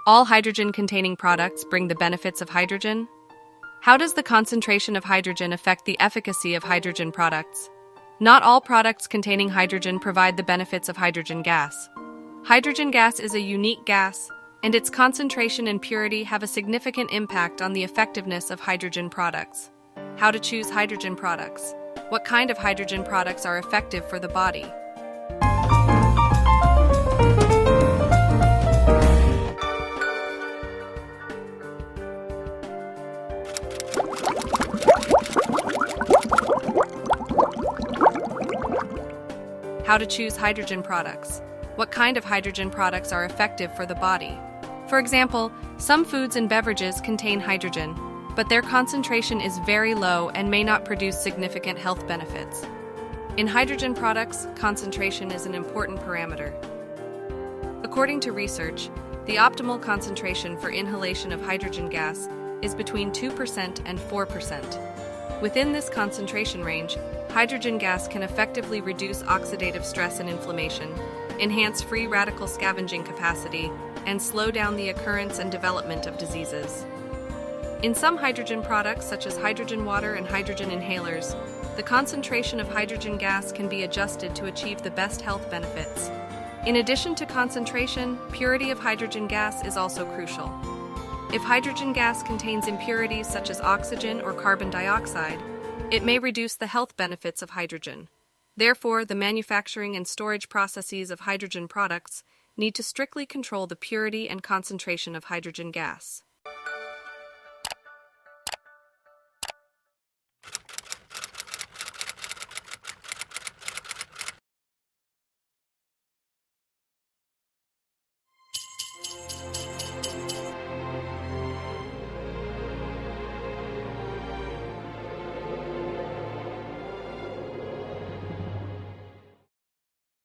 All hydrogen-containing products bring the benefits of hydrogen? How does the concentration of hydrogen affect the efficacy of hydrogen products? Not all products containing hydrogen provide the benefits of hydrogen gas. Hydrogen gas is a unique gas, and its concentration and purity have a significant impact on the effectiveness of hydrogen products. How to choose hydrogen products? What kind of hydrogen products are effective for the body? How to choose hydrogen products? What kind of hydrogen products are effective for the body? For example, some foods and beverages contain hydrogen, but their concentration is very low and may not produce significant health benefits. In hydrogen products, concentration is an important parameter. According to research, the optimal concentration for inhalation of hydrogen gas is between 2% and 4%. Within this concentration range, hydrogen gas can effectively reduce oxidative stress and inflammation, enhance free radical scavenging capacity, and slow down the occurrence and development of diseases. In some hydrogen products, such as hydrogenwater and hydrogen inhalers, the concentration of hydrogen gas can be adjusted to achieve the best health benefits. In addition to concentration, purity of hydrogen gas is also crucial. If hydrogen gas contains impurities such as oxygen or carbon dioxide, it may reduce the health benefits of hydrogen. Therefore, the manufacturing and storage processes of hydrogen products need to strictly control the purity and concentration of hydrogen gas.